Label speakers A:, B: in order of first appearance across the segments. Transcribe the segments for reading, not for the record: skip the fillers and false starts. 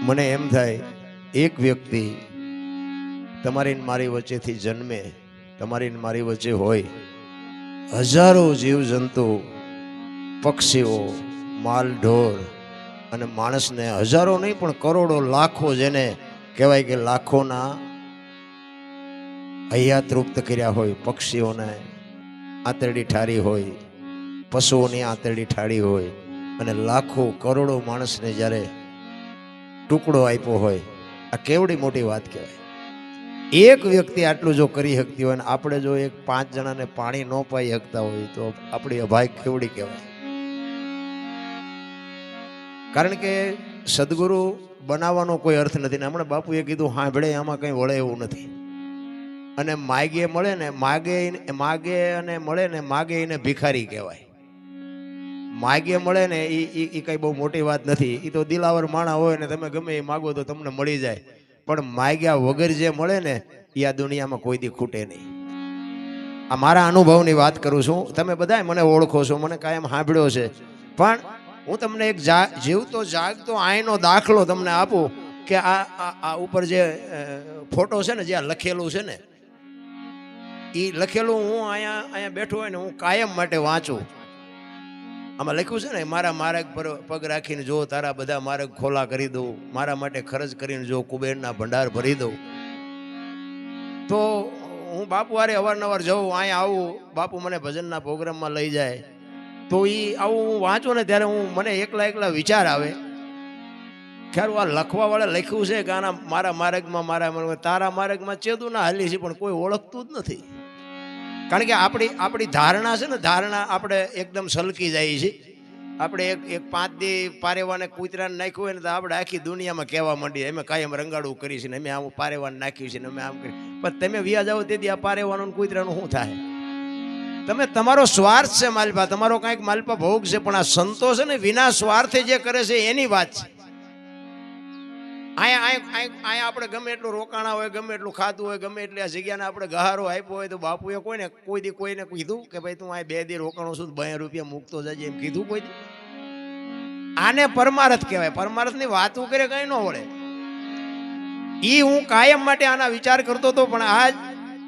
A: મને એમ થાય એક વ્યક્તિ તમારી ને મારી વચ્ચેથી જન્મે, તમારી ને મારી વચ્ચે હોય, હજારો જીવજંતુ, પક્ષીઓ, માલ ઢોર અને માણસને હજારો નહીં પણ કરોડો લાખો, જેને કહેવાય કે લાખોના હૈયા તૃપ્ત કર્યા હોય, પક્ષીઓને આંતરડી ઠારી હોય, પશુઓની આંતરડી ઠારી હોય, અને લાખો કરોડો માણસને જ્યારે ટુકડો આપ્યો હોય, આ કેવડી મોટી વાત કહેવાય. એક વ્યક્તિ આટલું જો કરી શકતી હોય ને આપણે જો એક 5 જણાને પાણી ન પાઈ શકતા હોય તો આપણી અભાગ કેવડી કહેવાય. કારણ કે સદગુરુ બનાવવાનો કોઈ અર્થ નથી ને હમણાં બાપુએ કીધું સાંભળે આમાં કંઈ વળે એવું નથી. અને માગે મળે ને માગે અને મળે ને માગે એને ભિખારી કહેવાય. માગે મળે ને એ કઈ બહુ મોટી વાત નથી. એ તો દિલાવર માણા હોય ને તમે ગમે એ માગો તો તમને મળી જાય. પણ માગ્યા વગર જે મળે ને એ આ દુનિયામાં કોઈ દી ખૂટે નહીં. આ મારા અનુભવની વાત કરું છું. તમે બધા મને ઓળખો છો, મને કાયમ સાંભળ્યો છે, પણ હું તમને એક જીવતો જાગતો આઈનો દાખલો તમને આપું કે આ ઉપર જે ફોટો છે ને, જ્યાં લખેલું છે ને, એ લખેલું હું અહીંયા બેઠો હોય ને હું કાયમ માટે વાંચું. આમાં લખ્યું છે ને, મારા માર્ગ પર પગ રાખીને જો તારા બધા માર્ગ ખોલા કરી દઉં, મારા માટે ખર્ચ કરીને જો કુબેરના ભંડાર ભરી દઉં. તો હું બાપુ હારે અવારનવાર જાઉં, અહીંયા આવું, બાપુ મને ભજનના પ્રોગ્રામમાં લઈ જાય. તો એ આવું હું વાંચું ને ત્યારે મને એકલા વિચાર આવે, ખ્યાલ આ લખવાવાળા લખ્યું છે કે આના મારા માર્ગમાં તારા માર્ગમાં ચેદું ના હાલી છે, પણ કોઈ ઓળખતું જ નથી. કારણ કે આપણી ધારણા છે ને, ધારણા આપણે એકદમ સલકી જાય છે. આપણે એક 5 દી પારેવાને કૂતરાને નાખ્યું હોય ને તો આપણે આખી દુનિયામાં કહેવા માંડીએ અમે કાયમ રંગાડું કરી છે ને, અમે આમ પારેવાને નાખ્યું છે ને, અમે આમ કરી. પણ તમે વ્યા જાઓ તેથી આ પારેવાનું કૂતરાનું શું થાય? તમે તમારો સ્વાર્થ છે માલપા, તમારો કાંઈક માલપા ભોગ છે, પણ આ સંતો છે ને વિના સ્વાર્થે જે કરે છે એની વાત છે. અહીંયા આપણે ગમે એટલું રોકાણા હોય, ગમે એટલું ખાતું હોય, ગમે એટલી આ જગ્યાને આપણે ગહારો આપ્યો હોય, તો બાપુએ કોઈને કીધું કે ભાઈ તું આ 2 દી રોકાણો છું, 2 રૂપિયા મૂકતો જાય એમ કીધું કોઈ? આને પરમાર્થ કહેવાય. પરમાર્થની વાતો કરે કઈ ન વળે. હું કાયમ માટે આના વિચાર કરતો હતો, પણ આજ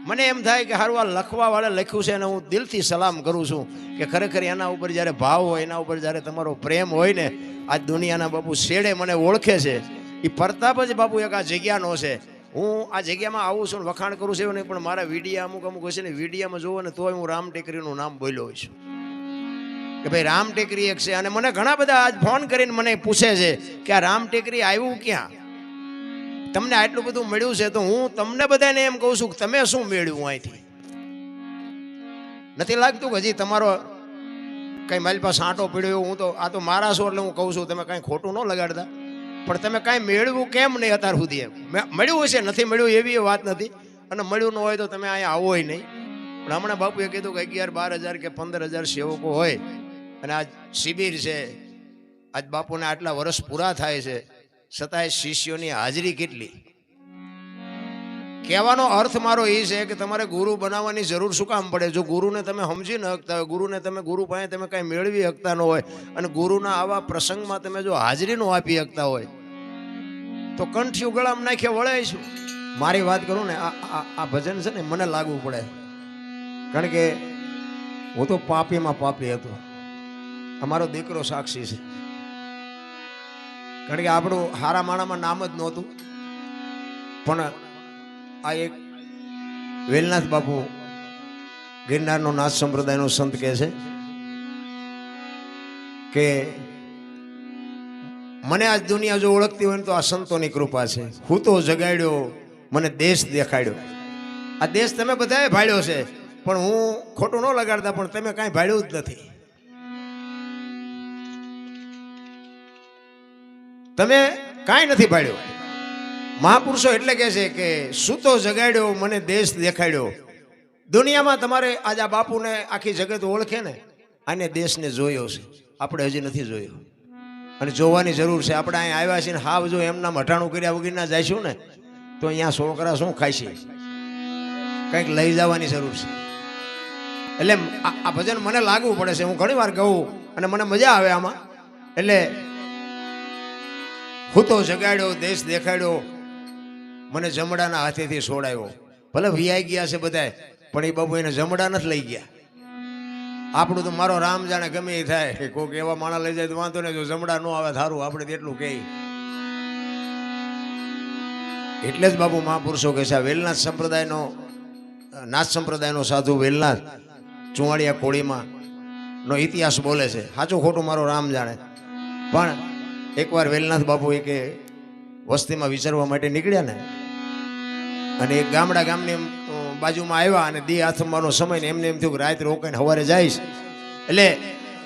A: મને એમ થાય કે હારું આ લખવા વાળા લખ્યું છે અને હું દિલથી સલામ કરું છું કે ખરેખર એના ઉપર જ્યારે ભાવ હોય, એના ઉપર જ્યારે તમારો પ્રેમ હોય ને, આજ દુનિયાના બાપુ શેડે મને ઓળખે છે. એ પ્રતાપ જ બાપુ એક આ જગ્યાનો છે. હું આ જગ્યામાં આવું છું, વખાણ કરું છું નહીં, પણ મારા વિડીયા અમુક હશે ને, વિડીયામાં જોવો ને તોય હું રામ ટેકરીનું નામ બોલ્યો છું કે ભાઈ રામ ટેકરી એક છે. અને મને ઘણા બધા આજ ફોન કરીને મને પૂછે છે કે આ રામ ટેકરી આવ્યું ક્યાં, તમને આટલું બધું મળ્યું છે. તો હું તમને બધાને એમ કહું છું કે તમે શું મેળવ્યું અહીંથી? નથી લાગતું કે હજી તમારો કઈ મારી પાસે આંટો પડ્યો? હું તો આ તો મારા છો એટલે હું કહું છું, તમે કાંઈ ખોટું ન લગાડતા. પણ તમે કાંઈ મેળવ્યું કેમ નહીં અત્યાર સુધી? એમ મળ્યું હશે, નથી મળ્યું એવી વાત નથી. અને મળ્યું ન હોય તો તમે અહીંયા આવો નહીં. પણ હમણાં બાપુએ કીધું કે 11-12 હજાર કે 15,000 સેવકો હોય અને આજ શિબિર છે, આજ બાપુને આટલા વર્ષ પૂરા થાય છે, છતાંય શિષ્યોની હાજરી કેટલી. કહેવાનો અર્થ મારો એ છે કે તમારે ગુરુ બનાવવાની જરૂર શું કામ પડે? જો ગુરુને તમે સમજી ન શકતા હોય, ગુરુને તમે ગુરુ પાસે તમે કાંઈ મેળવી શકતા ન હોય, અને ગુરુના આવા પ્રસંગમાં તમે જો હાજરી ન આપી શકતા હોય, તો કંઠિયું ગળામાં નાખે વળે છું. મારી વાત કરું ને, આ ભજન છે ને મને લાગવું પડે, કારણ કે હું તો પાપીમાં પાપી હતો. અમારો દીકરો સાક્ષી છે. કારણ કે આપણું હારા માણામાં નામ જ નહોતું. પણ આ એક વેલનાથ બાપુ ગિરનારનો નાથ સંપ્રદાયનો સંત કહે છે કે મને આજ દુનિયા જો ઓળખતી હોય ને તો આ સંતોની કૃપા છે. હું તો જગાડ્યો, મને દેશ દેખાડ્યો. આ દેશ તમે બધાએ ભાળ્યો છે, પણ હું ખોટું ન લગાડતા, પણ તમે કાંઈ ભાળ્યું જ નથી. તમે કાંઈ નથી ભાળ્યું. મહાપુરુષો એટલે કહે છે કે સૂતો જગાડ્યો, મને દેશ દેખાડ્યો. દુનિયામાં તમારે આજ આ બાપુને આખી જગત ઓળખે ને, આને દેશને જોયો છે, આપણે હજી નથી જોયો. અને જોવાની જરૂર છે. આપણે અહીંયા આવ્યા છીએ ને હાવ જો એમના મઠાણું કર્યા વગરના જઈશું ને તો અહીંયા છોકરા શું ખાય છે? કંઈક લઈ જવાની જરૂર છે. એટલે આ ભજન મને લાગવું પડે છે. હું ઘણી વાર ગાઉં અને મને મજા આવે આમાં. એટલે હું તો જગાડ્યો, દેશ દેખાડ્યો, મને જમડાના હાથેથી છોડાયો. ભલે વિયાઈ ગયા છે બધાય, પણ એ બાપુ એને જમડા નથી લઈ ગયા. આપણું તો મારો રામ જાણે ગમે એ થાય, કોઈક એવા માણા લઈ જાય તો વાંધો નહીં, જો જમડા ન આવે સારું, આપણે એટલું કહે. એટલે જ બાપુ મહાપુરુષો કહે છે, આ વેલનાથ સંપ્રદાયનો, નાથ સંપ્રદાયનો સાધુ વેલનાથ ચુવાડિયા કોળીમાં નો ઇતિહાસ બોલે છે. સાચું ખોટું મારો રામ જાણે. પણ એકવાર વેલનાથ બાપુ એક વસ્તીમાં વિચારવા માટે નીકળ્યા ને, અને એક ગામની બાજુમાં આવ્યા, અને દી આથમવાનો સમય ને એમને એમ થયું કે રાત રોકાઈને સવારે જઈશ. એટલે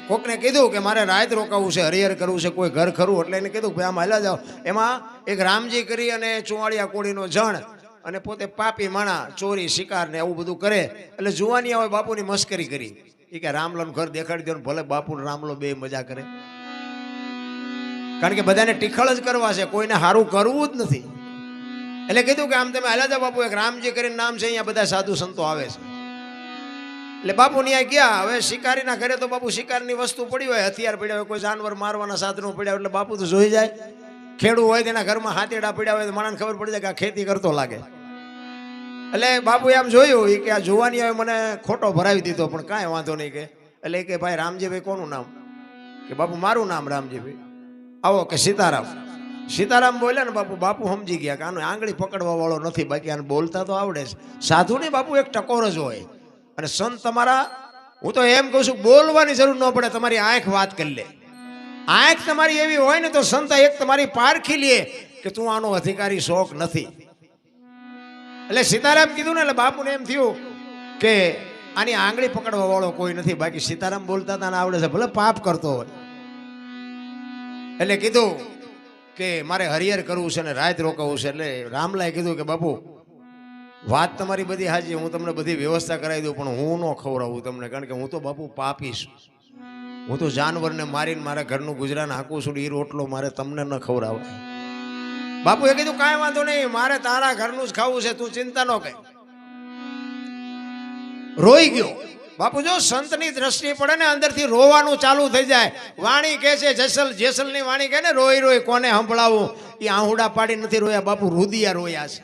A: કોકને કીધું કે મારે રાત રોકાવું છે, હરિહર કરવું છે, કોઈ ઘર ખરું? એટલે એને કીધું ભાઈ આમ હાલ્યા જાઓ. એમાં એક રામજી કરી અને ચુવાડિયા કોળીનો જણ, અને પોતે પાપી માણા, ચોરી શિકાર ને આવું બધું કરે. એટલે જુવાની આવે બાપુની મસ્કરી કરી. એ કે રામલાનું ઘર દેખાડી દો, ભલે બાપુ રામલો બે મજા કરે. કારણ કે બધાને ટીખળ જ કરવા છે, કોઈને સારું કરવું જ નથી. એટલે કીધું કે આમ તમે હાલ્યા જાઓ બાપુ, એક રામજી કરીને નામ છે, અહીંયા બધા સાધુ સંતો આવે છે. એટલે બાપુ ત્યાં ગયા. હવે શિકારીના ઘરે તો બાપુ શિકારની વસ્તુ પડી હોય, હથિયાર પડ્યા હોય, કોઈ જાનવર મારવાના સાધનો પડ્યા હોય, એટલે બાપુ તો જોઈ જાય. ખેડૂ હોય તેના ઘરમાં હાથેડા પડ્યા હોય તો માણસને ખબર પડી જાય કે આ ખેતી કરતો લાગે. એટલે બાપુ એમ જોયું કે આ જોવાની હવે મને ખોટો ભરાવી દીધો, પણ કાંઈ વાંધો નહીં. કે એટલે કે ભાઈ રામજીભાઈ કોનું નામ? કે બાપુ મારું નામ રામજીભાઈ. આવો કે સીતારામ. સીતારામ બોલ્યા ને બાપુ સમજી ગયા કે આનો આંગળી પકડવા વાળો નથી, બાકી આને બોલતા તો આવડે છે. સાધુ ને બાપુ એક ટકોર જ હોય. અને સંત તમારા, હું તો એમ કહું છું, બોલવાની જરૂર ન પડે, તમારી આંખ વાત કરી લે. આંખ તમારી એવી હોય ને તો સંત એક તમારી પારખી લે કે તું આનો અધિકારી શોખ નથી. એટલે સીતારામ કીધું ને, એટલે બાપુને એમ થયું કે આની આંગળી પકડવા વાળો કોઈ નથી, બાકી સીતારામ બોલતા તને આવડે છે, ભલે પાપ કરતો હોય. એટલે કીધું કે મારે હરિહર કરવું છે ને રાત રોકાવું છે. એટલે રામલાએ કીધું કે બાપુ વાત તમારી બધી હાજી, હું તમને બધી વ્યવસ્થા કરાવી દઉં, પણ હું ન ખવડાવું તમને, કારણ કે હું તો બાપુ પાપી છું. હું તો જાનવરને મારીને મારા ઘરનું ગુજરાન હાંકું છું, એ રોટલો મારે તમને ન ખવડાવાય. બાપુએ કીધું કાંઈ વાંધો નહીં, મારે તારા ઘરનું જ ખાવું છે, તું ચિંતા ન કર. રોઈ ગયો બાપુ. જો સંતની દ્રષ્ટિ પડે ને, અંદરથી રોવાનું ચાલુ થઈ જાય. વાણી કહે છે, જેસલની વાણી કહે ને, રોઈ રોઈ કોને સંભળાવું. એ આહુડા પાડી નથી રોયા બાપુ, રુદિયા રોયા છે.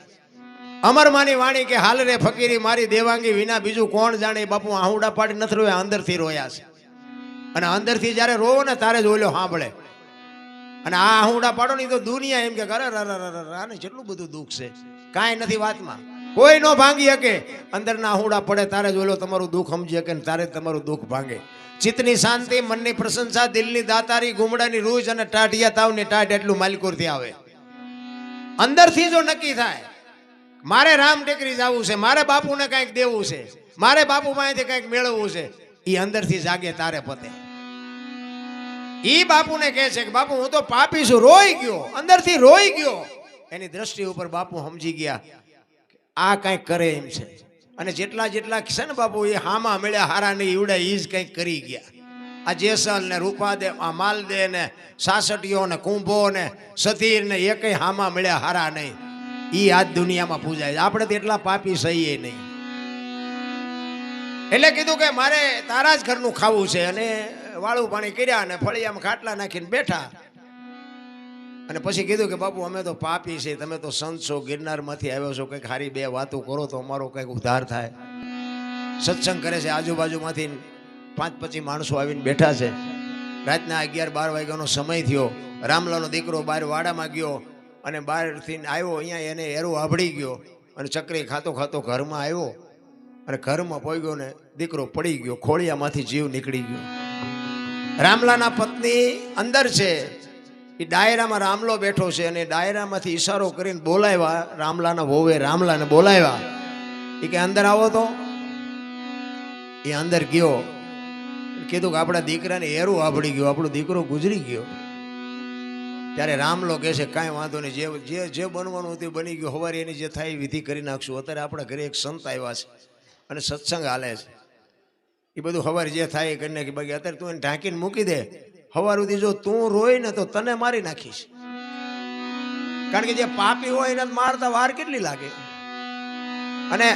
A: અમરમાની વાણી કે હાલ રે ફકીરી મારી દેવાંગી વિના બીજું કોણ જાણે. બાપુ આહુડા પાડી નથી રોયા, અંદરથી રોયા છે. અને અંદરથી જ્યારે રોવો ને તારે જ ઓલો સાંભળે. અને આ આહુડા પાડો ને તો દુનિયા એમ કે કરે આને કેટલું બધું દુઃખ છે, કાંઈ નથી વાતમાં, કોઈ ન ભાંગી શકે. અંદરના આહુડા પડે તારે જ ઓલો તમારું દુઃખ સમજી શકે, તારે તમારું દુઃખ ભાંગે. ચિત્તની શાંતિ, મનની પ્રશંસા, દિલની દાતારી, ગુમડાની રૂજ અને ટાઢિયા તાવની ટાઢ એટલું માલિકોરથી આવે. અંદરથી જો નક્કી થાય મારે રામ ટેકરી જવું છે, મારે બાપુને કંઈક દેવું છે, મારે બાપુ પાસેથી કંઈક મેળવવું છે, એ અંદરથી જાગે તારે પતે. ઈ બાપુને કહે છે કે બાપુ હું તો પાપી છું, રોઈ ગયો, અંદરથી રોઈ ગયો. એની દ્રષ્ટિ ઉપર બાપુ સમજી ગયા આ કંઈક કરે એમ છે. અને જેટલા છે ને બાપુ એ હામા મળ્યા હારા નહીં ઈવડે, ઈ જ કંઈક કરી ગયા. આ જેસલ ને રૂપાદે, આ માલદે ને સાસટીઓ ને કુંભો ને સતીર ને એ કઈ હામા મળ્યા હારા નહીં. ઈ આજ દુનિયામાં પૂજાય. આપણે તો એટલા પાપી સહીએ નહીં. એટલે કીધું કે મારે તારા જ ઘરનું ખાવું છે. અને વાળું પાણી કર્યા અને ફળિયામાં ખાટલા નાખીને બેઠા. અને પછી કીધું કે બાપુ અમે તો પાપી છે, તમે તો સંત છો, ગિરનારમાંથી આવ્યો છો, કંઈક સારી બે વાતો કરો તો અમારો કંઈક ઉદ્ધાર થાય. સત્સંગ કરે છે, આજુબાજુમાંથી 5-25 માણસો આવીને બેઠા છે. રાતના 11-12 વાગ્યાનો સમય થયો. રામલાનો દીકરો બહાર વાડામાં ગયો અને બહારથી આવ્યો, અહીંયા એને એરું આભળી ગયો અને ચકરી ખાતો ખાતો ઘરમાં આવ્યો. અને ઘરમાં પહોંચ્યો ને દીકરો પડી ગયો, ખોળિયામાંથી જીવ નીકળી ગયો. રામલાના પત્ની અંદર છે, એ ડાયરામાં રામલો બેઠો છે, અને ડાયરામાંથી ઈશારો કરીને બોલાવ્યા. રામલાના વહુએ રામલાને બોલાવ્યા. એ કે અંદર આવો તો. એ અંદર ગયો. કીધું કે આપણા દીકરાને એરું આભળી ગયું, આપણો દીકરો ગુજરી ગયો. ત્યારે રામલો કહે છે કાંઈ વાંધો નહીં, જે બનવાનું હતું બની ગયું, સવારે એની જે થાય વિધિ કરી નાખશું. અત્યારે આપણા ઘરે એક સંત આવ્યા છે અને સત્સંગ હાલે છે, એ બધું સવારે જે થાય એ કરી નાખી. બાકી અત્યારે તું એને ઢાંકીને મૂકી દે, સવાર સુધી જો તું રોય ને તો તને મારી નાખીશ. કારણ કે જે પાપી હોય એને મારતા વાર કેટલી લાગે. અને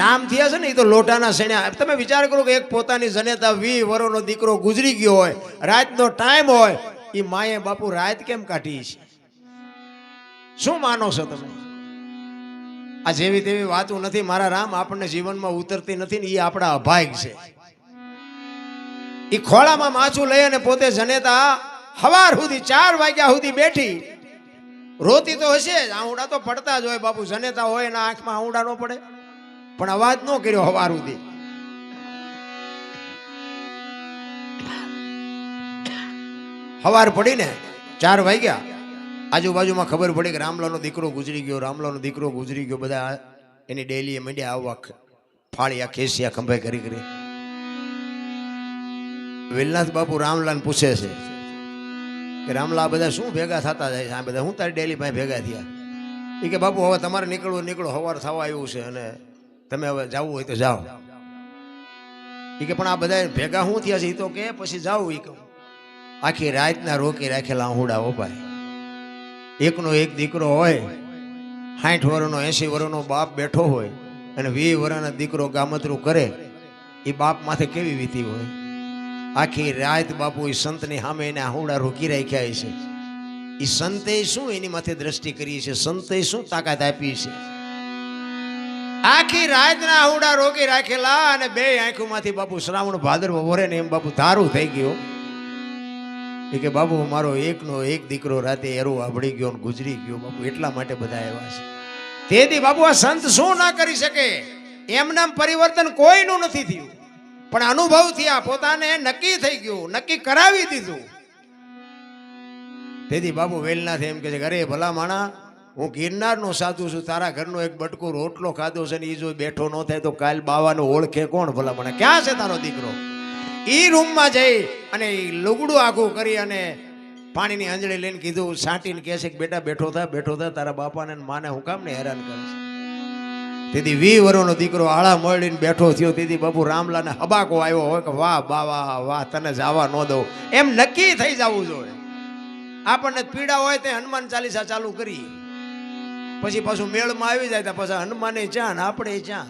A: નામ થયા છે ને એ તો લોટાના સણ્યા. તમે વિચાર કરો કે એક પોતાની જનેતા 20 વર્ષનો દીકરો ગુજરી ગયો હોય, રાતનો ટાઈમ હોય, એ માએ બાપુ રાત કેમ કાઢી છે? શું માનો છો તમે? આ જેવી તેવી વાતો નથી મારા રામ, આપણને જીવનમાં ઉતરતી નથી ને એ આપણા અભાગ છે. એ ખોળામાં માછું લઈ અને પોતે જનેતા સવાર સુધી 4 વાગ્યા સુધી બેઠી રોતી તો હશે જ, આંવડા તો પડતા જ હોય બાપુ. જનેતા હોય એના આંખમાં આંવડા ન પડે, પણ અવાજ ન કર્યો સવાર સુધી. સવાર પડીને 4 વાગ્યા, આજુબાજુમાં ખબર પડી કે રામલાનો દીકરો ગુજરી ગયો, રામલાનો દીકરો ગુજરી ગયો. બધા એની ડેલી મંડ્યા આવવા, ફાળિયા ખેસિયા ખંભે કરી કરી. વેલનાથ બાપુ રામલાને પૂછે છે કે રામલા બધા શું ભેગા થતા જાય છે? આ બધા હું તારી ડેલી પાસે ભેગા થયા? એ કે બાપુ હવે તમારે નીકળો, સવાર થવા આવ્યું છે અને તમે હવે જવું હોય તો જાઓ. એ કે પણ આ બધા ભેગા શું થયા છે? એ તો કે પછી જાઓ. એ કહું આખી રાતના રોકી રાખેલા આહુડા ઓપાય. એકનો એક દીકરો હોય, 60 વર્ષનો 80 વર્ષનો બાપ બેઠો હોય અને 20 વર્ષનો દીકરો ગામતરું કરે, એ બાપ માથે કેવી વીતી હોય? આખી રાત બાપુ એ સંતની સામે એને આહુડા રોકી રાખ્યા છે. એ સંતે શું એની માથે દ્રષ્ટિ કરી છે? સંતે શું તાકાત આપી છે? આખી રાતના આહુડા રોકી રાખેલા અને 2 આંખોમાંથી બાપુ શ્રાવણ ભાદરવો વરે ને એમ બાપુ ધારું થઈ ગયો. એ કે બાપુ મારો એકનો એક દીકરો રાતે એરો આભળી ગયો ને ગુજરી ગયો બાપુ, એટલા માટે બધા આવ્યા છે. તેથી બાપુ આ સંત શું ના કરી શકે? એમનામ પરિવર્તન કોઈનું નથી થયું, પણ અનુભવ થયા, પોતાને નક્કી થઈ ગયું, નક્કી કરાવી દીધું. તેથી બાપુ વેલનાથ એમ કે છે, અરે ભલા માણા, હું ગિરનારનો સાધુ છું, તારા ઘરનો એક બટકો રોટલો ખાધો છે ને એ જો બેઠો ન થાય તો કાલ બાવાનો ઓળખે કોણ? ભલા માણા, ક્યાં છે તારો દીકરો? એ રૂમમાં જઈ અને લુગડું આખું કરી અને પાણીની અંજળી લઈને કીધું, છાંટીને કહે છે કે બેટા બેઠો થા, તારા બાપાને માને હું કામ ને હેરાન કરે છે? તેથી 20 વર્ષનો દીકરો આળા મળીને બેઠો થયો. તેથી બાપુ રામલાને હબાકો આવ્યો હોય કે વાહ બાવા વાહ, તને જવા ન દઉં, એમ નક્કી થઈ જવું જોઈએ. આપણને પીડા હોય તે હનુમાન ચાલીસા ચાલુ કરી, પછી પાછું મેળમાં આવી જાય તો પછી હનુમાને ચા ને આપણે ચા.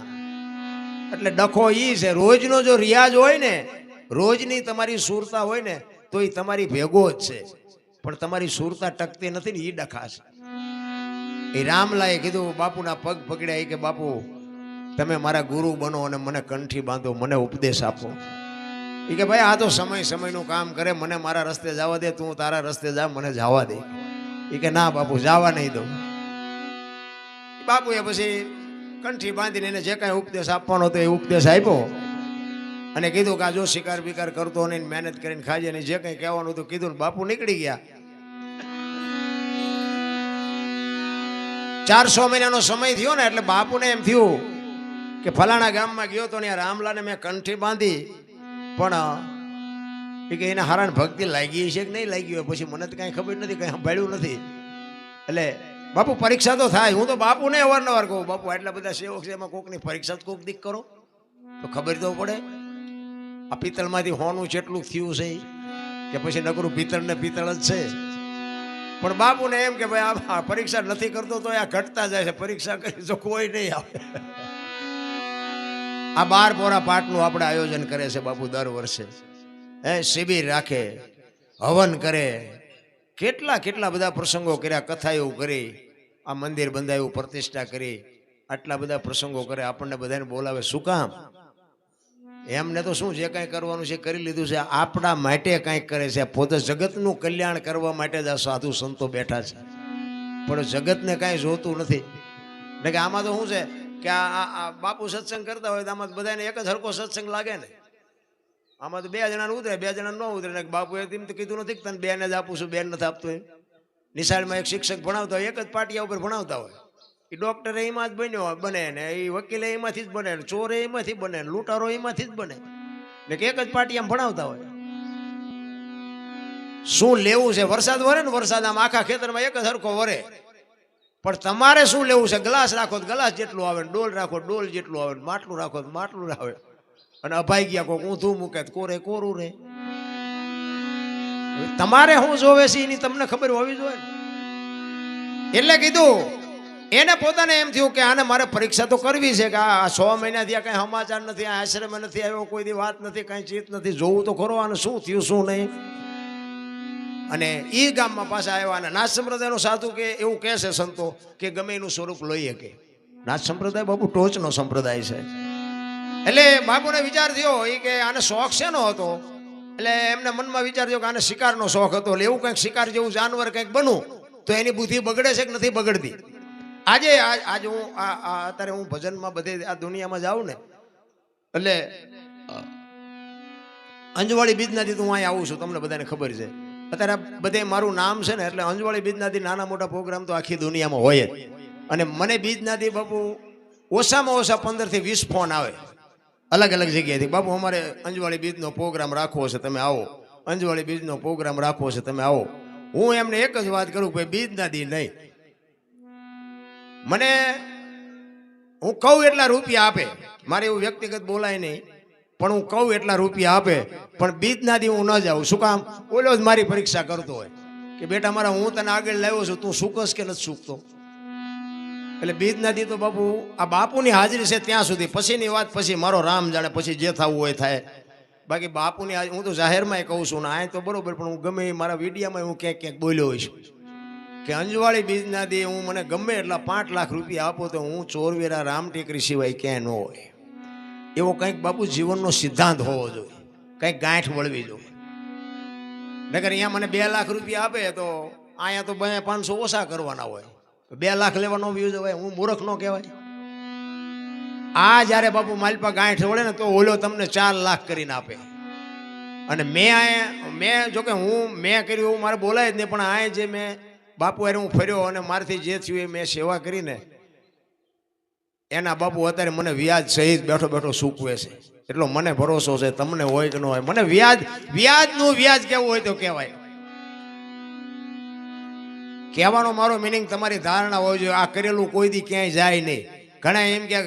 A: એટલે ડખો ઈ છે, રોજનો જો રિયાજ હોય ને, રોજની તમારી સુરતા હોય ને તો એ તમારી ભેગો જ છે, પણ તમારી સુરતા ટકતી નથી ને, એ ડખા છે. એ રામલાએ કીધું, બાપુના પગ પકડ્યા કે બાપુ તમે મારા ગુરુ બનો અને મને કંઠી બાંધો, મને ઉપદેશ આપો. એ કે ભાઈ આ તો સમયનું કામ કરે, મને મારા રસ્તે જવા દે, તું તારા રસ્તે જા, મને જવા દે. એ કે ના બાપુ જવા નહીં દઉં. બાપુએ પછી કંઠી બાંધીને એને જે કાંઈ ઉપદેશ આપવાનો હતો એ ઉપદેશ આપ્યો અને કીધું કે આ જો શિકાર બિકાર કરતો નહીં, મહેનત કરીને ખાજે ને જે કંઈ કહેવાનું હતું કીધું ને બાપુ નીકળી ગયા. 400 મહિનાનો સમય થયો ને એટલે બાપુને એમ થયું કે ફલાણા ગામમાં ગયો તો ને રામલાને મેં કંઠી બાંધી, પણ એ કે એને હારાને ભક્તિ લાગી છે કે નહીં લાગી હોય, પછી મને તો કાંઈ ખબર નથી, કંઈ સાંભળ્યું નથી. એટલે બાપુ પરીક્ષા તો થાય. હું તો બાપુને અવારનવાર કહું, બાપુ આટલા બધા સેવક છે, એમાં કોકની પરીક્ષા કોક દીક કરો તો ખબર તો પડે. આ પિત્તળમાંથી હોનું જેટલું થયું છે કે પછી નકરું પિત્તળ ને પિત્તળ જ છે. પણ બાપુને એમ કે ભાઈ આ પરીક્ષા નથી કરતો તો આ ઘટતા જાય છે, પરીક્ષા કરી તો કોઈ નહીં આવે. આ 12 પોરા પાઠનું આપણે આયોજન કરે છે બાપુ દર વર્ષે. શિબિર રાખે, હવન કરે, કેટલા બધા પ્રસંગો કર્યા, કથાઓ કરી, આ મંદિર બંધાયું, પ્રતિષ્ઠા કરી, આટલા બધા પ્રસંગો કરે, આપણને બધાને બોલાવે. શું કામ? એમને તો શું જે કાંઈ કરવાનું છે કરી લીધું છે, આપણા માટે કાંઈક કરે છે. પોતે જગતનું કલ્યાણ કરવા માટે જ આ સાધુ સંતો બેઠા છે, પણ જગતને કાંઈ જોતું નથી. એટલે કે આમાં તો શું છે કે આ બાપુ સત્સંગ કરતા હોય તો આમાં બધાને એક જ હરખો સત્સંગ લાગે ને. આમાં તો 2 જણાને ઉતરે, 2 જણા ન ઉતરે. ને બાપુએ એમ તો કીધું નથી કે તને 2 જ આપું છું, 2 નથી આપતો. એમ નિશાળમાં એક શિક્ષક ભણાવતા હોય, એક જ પાટિયા ઉપર ભણાવતા હોય. એ ડોક્ટર એમાં જ બને ને, એ વકીલ એમાંથી જ બને, ચોર એમાંથી બને, લૂંટારો એમાંથી જ બને, ને એક જ પાટિયામાં ભણાવતા હોય. શું લેવું છે? વરસાદ વરે ને, વરસાદ આમ આખા ખેતરમાં એક જ હરખો વરે, પણ તમારે શું લેવું છે? ગ્લાસ રાખો તો ગ્લાસ જેટલું આવે, ડોલ રાખો ડોલ જેટલું આવે, માટલું રાખો તો માટલું આવે. અને અભાઈ ગયા કોક ઊંધું મૂકે કોરે કોરું રે. તમારે શું જોવે છે એની તમને ખબર હોવી જોઈએ. એટલે કીધું એને પોતાને એમ થયું કે આને મારે પરીક્ષા તો કરવી છે કે આ 6 મહિનાથી આ કઈ સમાચાર નથી, આ આશ્રમ નથી આવ્યો, કોઈ દી વાત નથી, કઈ ચીત નથી, જોવું તો ખરો આને શું થયું શું નહીં. અને એ ગામમાં પાછા આવ્યા અને નાથ સંપ્રદાયનો સાધુ કે એવું કહે છે સંતો કે ગમે એનું સ્વરૂપ લઈ શકે. નાથ સંપ્રદાય બાપુ ટોચનો સંપ્રદાય છે. એટલે બાપુને વિચાર થયો એ કે આને શોખ શેનો હતો, એટલે એમને મનમાં વિચાર થયો કે આને શિકારનો શોખ હતો. એટલે એવું કંઈક શિકાર જેવું જાનવર કંઈક બનવું તો એની બુદ્ધિ બગડે છે કે નથી બગડતી. આજે હું અત્યારે હું ભજનમાં બધે આ દુનિયામાં જાઉં ને એટલે અંજવાળી બીજનાથી હું અહીં આવું છું, તમને બધાને ખબર છે. અત્યારે બધે મારું નામ છે ને એટલે અંજવાળી બીજનાથી નાના મોટા પ્રોગ્રામ તો આખી દુનિયામાં હોય જ. અને મને બીજનાથી બાપુ ઓછામાં ઓછા 15 થી 20 ફોન આવે અલગ અલગ જગ્યાએથી. બાપુ અમારે અંજવાળી બીજનો પ્રોગ્રામ રાખવો છે, તમે આવો. અંજવાળી બીજનો પ્રોગ્રામ રાખવો છે, તમે આવો. હું એમને એક જ વાત કરું કે બીજનાથી નહીં, મને હું કહું એટલા રૂપિયા આપે, મારે એવું વ્યક્તિગત બોલાય નહીં, પણ હું કહું એટલા રૂપિયા આપે, પણ બીજનાથી હું ન જાઉં. શું કામ? ઓલો જ મારી પરીક્ષા કરતો હોય કે બેટા મારા હું તને આગળ લાવ્યો છું, તું સૂકસ કે નથી સૂકતો. એટલે બીજનાથી તો બાપુ આ બાપુની હાજરી છે ત્યાં સુધી, પછીની વાત પછી મારો રામ જાણે, પછી જે થવું હોય થાય. બાકી બાપુની હું તો જાહેરમાં કહું છું ને આ તો બરોબર, પણ હું ગમે મારા વિડીયામાં હું ક્યાંક ક્યાંક બોલ્યો હોઈશ કે અંજવાળી બીજનાથી હું મને ગમે એટલા 5 લાખ રૂપિયા આપો તો હું ચોરવેરા રામ ટેકરી સિવાય ક્યાંય ન હોય. એવો કંઈક બાપુ જીવનનો સિદ્ધાંત હોવો જોઈએ, કંઈક ગાંઠ વળવી જોઈએ. નકર અહીંયા મને 2 લાખ રૂપિયા આપે તો અહીંયા તો 500 ઓછા કરવાના હોય, 2 લાખ લેવાનો વ્યૂ જવાય. હું મૂર્ખ ન કહેવાય. આ જ્યારે બાપુ માલપા ગાંઠ વળે ને તો ઓલો તમને 4 લાખ કરીને આપે. અને મેં જોકે મેં કર્યું એવું મારે બોલાય જ નહીં, પણ આ જે મેં બાપુ અરે હું ફર્યો અને મારાથી જે થયું એ મેં સેવા કરીને એના બાપુ અત્યારે મને વ્યાજ સહિત બેઠો બેઠો સૂકવે છે. એટલો મને ભરોસો છે, તમને હોય કે ન હોય. મને વ્યાજનું વ્યાજ કેવું હોય તો કહેવાય. કહેવાનો મારો મિનિંગ તમારી ધારણા હોય જોઈએ. આ કરેલું કોઈ દી ક્યાંય જાય નહીં. ઘણા એમ કે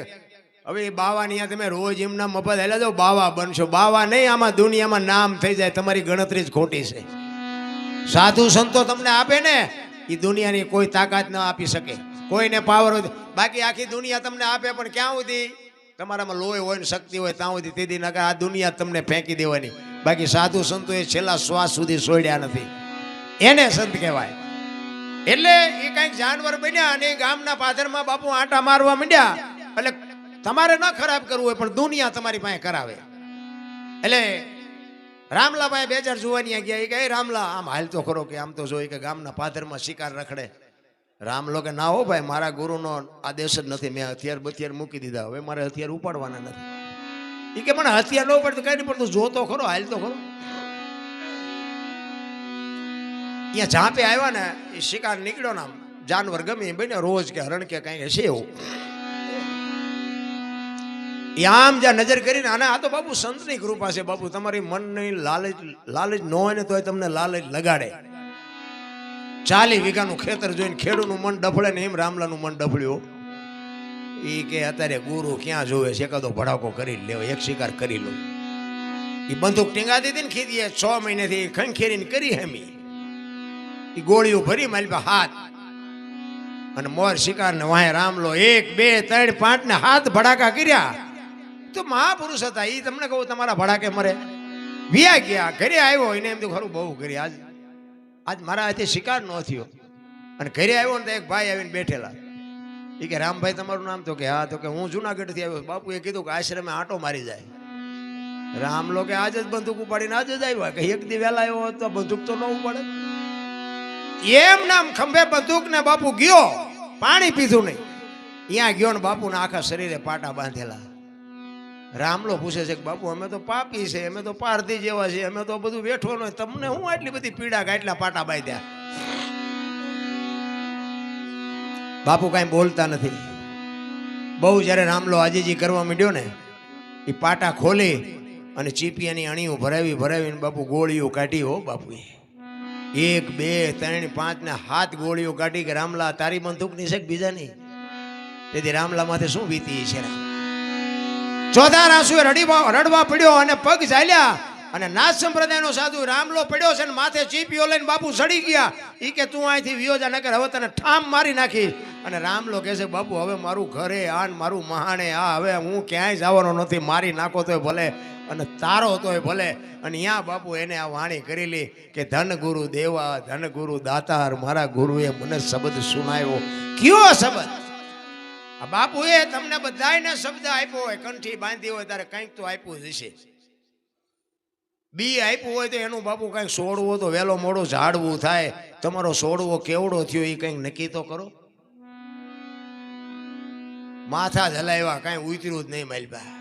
A: હવે બાવાની તમે રોજ એમના મફત હેલા જાઓ બાવા બનશો. બાવા નહીં, આમાં દુનિયામાં નામ થઈ જાય, તમારી ગણતરી જ ખોટી છે. સાધુ સંતો તમને આપે ને એ દુનિયાની કોઈ તાકાત ન આપી શકે, કોઈને પાવર હોય. બાકી આખી દુનિયા તમને આપે પણ ક્યાં સુધી તમારામાં લોહી હોય ને શક્તિ હોય ત્યાં સુધી તેથી નકર આ દુનિયા તમને ફેંકી દેવાની. બાકી સાધુ સંતો એ છેલ્લા શ્વાસ સુધી છોડ્યા નથી, એને સંત કહેવાય. એટલે એ કંઈક જાનવર બન્યા અને ગામના પાદરમાં બાપુ આંટા મારવા માંડ્યા. એટલે તમારે ન ખરાબ કરવું હોય પણ દુનિયા તમારી પાસે કરાવે. એટલે રામલાભાઈ 2000 જોવાની ગયા. એ કે રામલા આમ હાલ તો ખરો કે આમ તો જોઈ કે ગામના પાદરમાં શિકાર રખડે. રામલો કે ના હો ભાઈ, મારા ગુરુનો આદેશ જ નથી, મેં હથિયાર બથિયાર મૂકી દીધા, હવે મારે હથિયાર ઉપાડવાના નથી. એ કે મને હથિયાર ન ઉપાડતું કઈ નહીં, પણ તું જોતો ખરો, હાલ તો ખરો. અહીંયા ઝાંપે આવ્યા ને એ શિકાર નીકળ્યો ને જાનવર ગમે બને રોજ કે હરણ કે કઈ હશે એવું. આમ જ્યાં નજર કરીને આને આ તો બાપુ સંતની કૃપા છે. બાપુ તમારી મનની લાલચ ન હોય ને તોય તમને લાલચ લગાડે. 40 વીઘાનું ખેતર જોઈને ખેડૂતનું મન ડફળે ને એમ રામલાનું મન ડફળ્યું. એ કે અત્યારે ગુરુ ક્યાં જોવે છે, એકાદો ભડાકો કરી લેવો, એક શિકાર કરી લો. એ બંદૂક ટીંગાતી હતી ને ખીદીએ 6 મહિનેથી ખંખેરીને કરી હેમી. એ ગોળીઓ ભરી મારી હાથ અને મોર શિકાર ને વાહે રામલો 1 2 3 5 ને 7 ભડાકા કર્યા. તો મહાપુરુષ હતા એ, તમને કહું તમારા ભડાકે મરે. વિયા ગયા, ઘરે આવ્યો એને એમ તો ખરું બહુ કરી આજ મારા હાથે શિકાર ન થયો. અને ઘરે આવ્યો ને તો એક ભાઈ આવીને બેઠેલા. એ કે રામભાઈ તમારું નામ? તો કે હા. તો કે હું જુનાગઢ થી આવ્યો. બાપુ એ કીધું કે આશ્રમે આંટો મારી જાય. રામલો કે આજ જ બંદૂક ઉપાડીને આજ જ આવ્યા. કે એક દી વહેલા આવ્યો તો બંદૂક તો ન ઉપાડે. એમ નામ ખંભે બંદૂક ને બાપુ ગયો, પાણી પીધું નહીં. ત્યાં ગયો ને બાપુ ના આખા શરીરે પાટા બાંધેલા. રામલો પૂછે છે કે બાપુ અમે તો પાપી છે, અમે તો પારધી જેવા છે, અમે તો બધું બેઠો ન, તમને હું આટલી બધી પીડા કાટલા પાટા બાંધ્યા? બાપુ કાંઈ બોલતા નથી. બહુ જ્યારે રામલો આજીજી કરવા માંડ્યો ને એ પાટા ખોલી અને ચીપિયાની અણીઓ ભરાવીને બાપુ ગોળીઓ કાઢી. હો બાપુએ 1 2 3 5 ને 7 ગોળીઓ કાઢી. કે રામલા તારી બંદૂકની છે કે બીજાની? તેથી રામલા માથે શું વીતી છે? ચોથા આંસુએ રડવા પડ્યો અને પગ ચાલ્યા. અને નાથ સંપ્રદાયનો સાધુ રામલો પડ્યો છે ને માથે ચીપીઓ લઈને બાપુ સડી ગયા. ઈ કે તું અહીંથી વિયોજા નકર હવે તને ઠામ મારી નાખી. અને રામલો કહે છે બાપુ હવે મારું ઘરે આન મારું મહાણે આ, હવે હું ક્યાંય જવાનો નથી, મારી નાખો તો ભલે અને તારો તોય ભલે. અને ત્યાં બાપુ એને આ વાણી કરેલી કે ધન ગુરુ દેવા ધન ગુરુ દાતાર, મારા ગુરુએ મને શબ્દ સુનાવ્યો. કયો શબ્દ? આ બાપુએ તમને બધાયને શબ્દ આપ્યો હોય, કંઠી બાંધી હોય ત્યારે કંઈક તો આપ્યું જ હશે. બી આપ્યું હોય તો એનું બાપુ કંઈક છોડવો તો વહેલો મોડો ઝાડવું થાય. તમારો છોડવો કેવડો થયો એ કંઈક નક્કી તો કરો. માથા જ હલાવ્યા, કાંઈ ઉતર્યું જ નહીં માલબા.